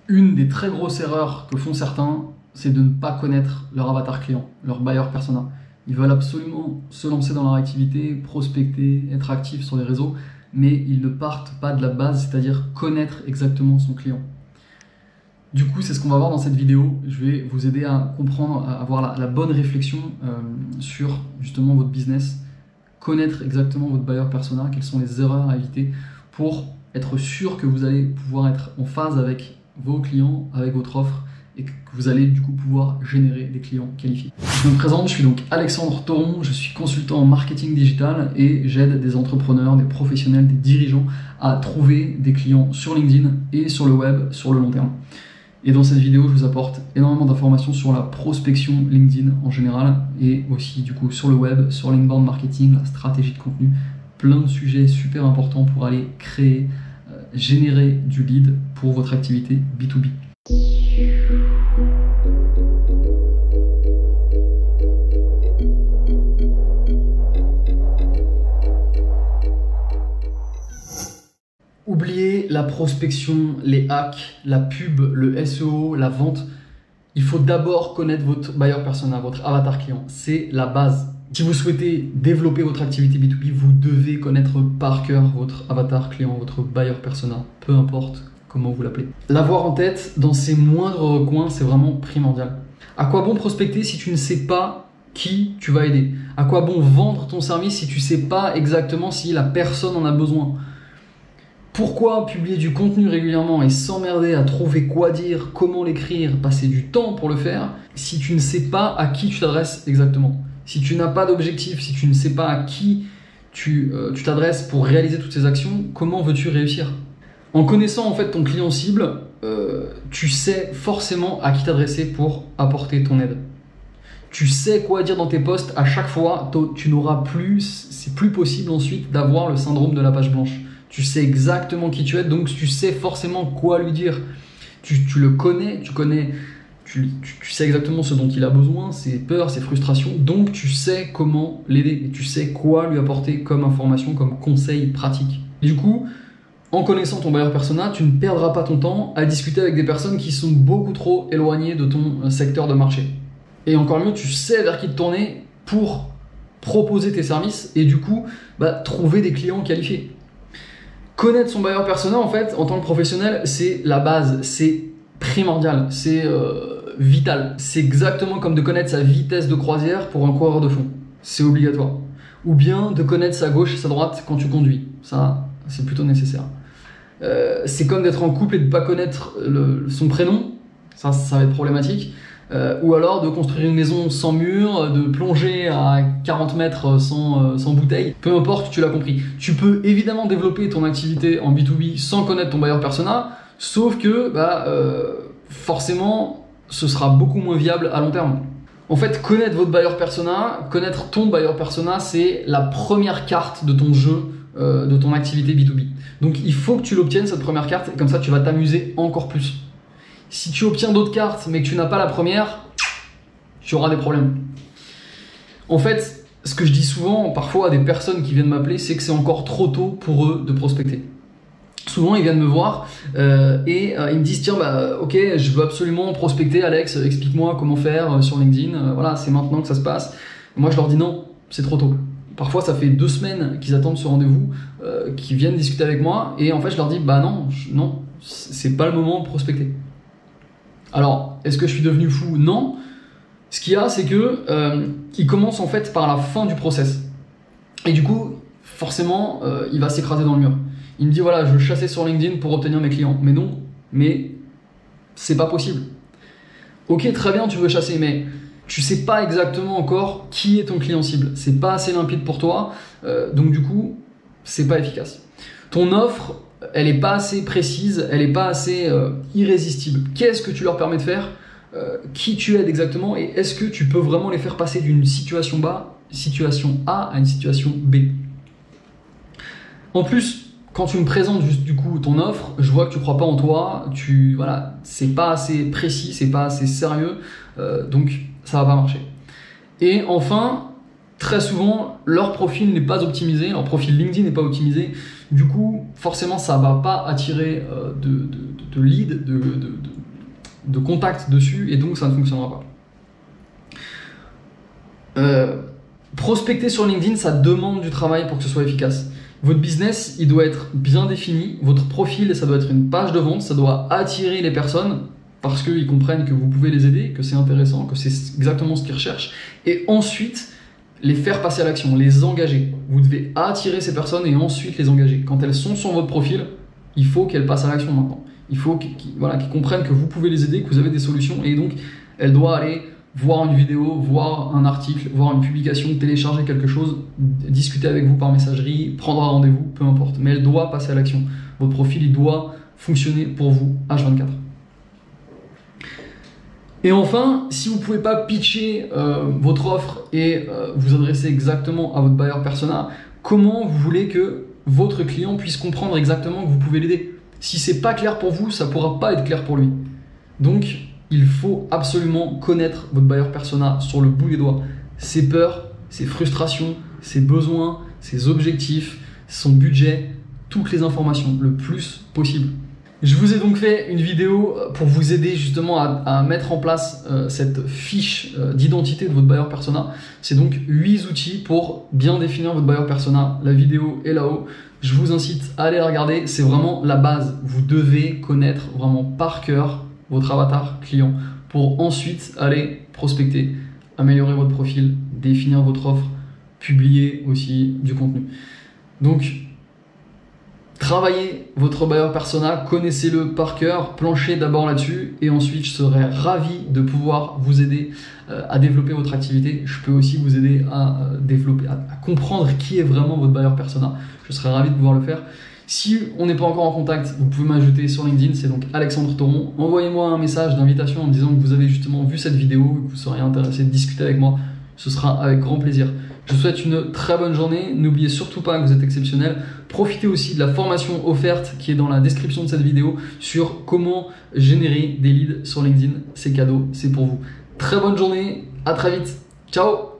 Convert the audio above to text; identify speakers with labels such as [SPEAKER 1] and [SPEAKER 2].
[SPEAKER 1] Une des très grosses erreurs que font certains, c'est de ne pas connaître leur avatar client, leur buyer persona. Ils veulent absolument se lancer dans leur activité, prospecter, être actifs sur les réseaux, mais ils ne partent pas de la base, c'est-à-dire connaître exactement son client. Du coup, c'est ce qu'on va voir dans cette vidéo. Je vais vous aider à comprendre, à avoir la bonne réflexion sur justement votre business, connaître exactement votre buyer persona, quelles sont les erreurs à éviter pour être sûr que vous allez pouvoir être en phase avec vos clients, avec votre offre et que vous allez du coup pouvoir générer des clients qualifiés. Je me présente, je suis donc Alexandre Thoron, je suis consultant en marketing digital et j'aide des entrepreneurs, des professionnels, des dirigeants à trouver des clients sur LinkedIn et sur le web sur le long terme. Et dans cette vidéo, je vous apporte énormément d'informations sur la prospection LinkedIn en général et aussi du coup sur le web, sur l'inbound marketing, la stratégie de contenu, plein de sujets super importants pour aller créer, générer du lead pour votre activité B2B. Oubliez la prospection, les hacks, la pub, le SEO, la vente. Il faut d'abord connaître votre buyer persona, votre avatar client. C'est la base. Si vous souhaitez développer votre activité B2B, vous devez connaître par cœur votre avatar client, votre buyer persona, peu importe comment vous l'appelez. L'avoir en tête dans ses moindres coins, c'est vraiment primordial. À quoi bon prospecter si tu ne sais pas qui tu vas aider? À quoi bon vendre ton service si tu ne sais pas exactement si la personne en a besoin? Pourquoi publier du contenu régulièrement et s'emmerder à trouver quoi dire, comment l'écrire, passer du temps pour le faire, si tu ne sais pas à qui tu t'adresses exactement? Si tu n'as pas d'objectif, si tu ne sais pas à qui tu t'adresses pour réaliser toutes ces actions, comment veux-tu réussir? En connaissant en fait ton client cible, tu sais forcément à qui t'adresser pour apporter ton aide. Tu sais quoi dire dans tes posts à chaque fois, tu n'auras plus, c'est plus possible ensuite d'avoir le syndrome de la page blanche. Tu sais exactement qui tu es, donc tu sais forcément quoi lui dire. Tu le connais, tu sais exactement ce dont il a besoin, ses peurs, ses frustrations, donc tu sais comment l'aider et tu sais quoi lui apporter comme information, comme conseil pratique. Et du coup, en connaissant ton buyer persona, tu ne perdras pas ton temps à discuter avec des personnes qui sont beaucoup trop éloignées de ton secteur de marché. Et encore mieux, tu sais vers qui te tourner pour proposer tes services et du coup, trouver des clients qualifiés. Connaître son buyer persona, en fait, en tant que professionnel, c'est la base, c'est primordial, c'est vital. C'est exactement comme de connaître sa vitesse de croisière pour un coureur de fond. C'est obligatoire. Ou bien de connaître sa gauche et sa droite quand tu conduis. Ça, c'est plutôt nécessaire. C'est comme d'être en couple et de ne pas connaître son prénom. Ça va être problématique. Ou alors de construire une maison sans mur, de plonger à 40 mètres sans bouteille. Peu importe, tu l'as compris. Tu peux évidemment développer ton activité en B2B sans connaître ton buyer persona, sauf que forcément, ce sera beaucoup moins viable à long terme. En fait, connaître votre buyer persona, connaître ton buyer persona, c'est la première carte de ton jeu, de ton activité B2B. Donc il faut que tu l'obtiennes, cette première carte, et comme ça tu vas t'amuser encore plus. Si tu obtiens d'autres cartes mais que tu n'as pas la première, tu auras des problèmes. En fait, ce que je dis souvent parfois à des personnes qui viennent m'appeler, c'est que c'est encore trop tôt pour eux de prospecter. Souvent ils viennent me voir et ils me disent tiens ok, je veux absolument prospecter Alex, explique-moi comment faire sur LinkedIn, voilà, c'est maintenant que ça se passe. Moi je leur dis non, c'est trop tôt. Parfois ça fait 2 semaines qu'ils attendent ce rendez-vous, qu'ils viennent discuter avec moi et en fait je leur dis non, c'est pas le moment de prospecter. Alors, est-ce que je suis devenu fou? Non. Ce qu'il y a, c'est que il commence en fait par la fin du process. Et du coup, forcément, il va s'écraser dans le mur. Il me dit voilà, je veux chasser sur LinkedIn pour obtenir mes clients. Mais non, c'est pas possible. Ok, très bien, tu veux chasser, mais tu sais pas exactement encore qui est ton client cible. C'est pas assez limpide pour toi, donc du coup, c'est pas efficace. Ton offre, elle n'est pas assez précise, elle n'est pas assez irrésistible. Qu'est-ce que tu leur permets de faire? Qui tu aides exactement? Et est-ce que tu peux vraiment les faire passer d'une situation A à une situation B? En plus, quand tu me présentes juste du coup ton offre, je vois que tu ne crois pas en toi, c'est pas assez précis, c'est pas assez sérieux, donc ça va pas marcher. Et enfin, très souvent, leur profil n'est pas optimisé, leur profil LinkedIn n'est pas optimisé. Du coup, forcément, ça ne va pas attirer de lead, de contact dessus et donc ça ne fonctionnera pas. Prospecter sur LinkedIn, ça demande du travail pour que ce soit efficace. Votre business, il doit être bien défini. Votre profil, ça doit être une page de vente. Ça doit attirer les personnes parce qu'ils comprennent que vous pouvez les aider, que c'est intéressant, que c'est exactement ce qu'ils recherchent. Et ensuite, les faire passer à l'action, les engager. Vous devez attirer ces personnes et ensuite les engager. Quand elles sont sur votre profil, il faut qu'elles passent à l'action maintenant. Il faut qu'ils comprennent que vous pouvez les aider, que vous avez des solutions. Et donc, elles doivent aller voir une vidéo, voir un article, voir une publication, télécharger quelque chose, discuter avec vous par messagerie, prendre un rendez-vous, peu importe. Mais elle doit passer à l'action. Votre profil, il doit fonctionner pour vous H24. Et enfin, si vous ne pouvez pas pitcher votre offre et vous adresser exactement à votre buyer persona, comment vous voulez que votre client puisse comprendre exactement que vous pouvez l'aider? Si ce n'est pas clair pour vous, ça ne pourra pas être clair pour lui. Donc, il faut absolument connaître votre buyer persona sur le bout des doigts. Ses peurs, ses frustrations, ses besoins, ses objectifs, son budget, toutes les informations le plus possible. Je vous ai donc fait une vidéo pour vous aider justement à mettre en place cette fiche d'identité de votre buyer persona. C'est donc 8 outils pour bien définir votre buyer persona. La vidéo est là-haut. Je vous incite à aller la regarder. C'est vraiment la base. Vous devez connaître vraiment par cœur votre avatar client pour ensuite aller prospecter, améliorer votre profil, définir votre offre, publier aussi du contenu. Donc, travaillez votre buyer persona, connaissez-le par cœur, planchez d'abord là-dessus et ensuite je serai ravi de pouvoir vous aider à développer votre activité. Je peux aussi vous aider à développer, à comprendre qui est vraiment votre buyer persona. Je serai ravi de pouvoir le faire. Si on n'est pas encore en contact, vous pouvez m'ajouter sur LinkedIn, c'est donc Alexandre Thoron. Envoyez-moi un message d'invitation en me disant que vous avez justement vu cette vidéo, que vous seriez intéressé de discuter avec moi. Ce sera avec grand plaisir. Je vous souhaite une très bonne journée. N'oubliez surtout pas que vous êtes exceptionnel. Profitez aussi de la formation offerte qui est dans la description de cette vidéo sur comment générer des leads sur LinkedIn. C'est cadeau, c'est pour vous. Très bonne journée, à très vite. Ciao!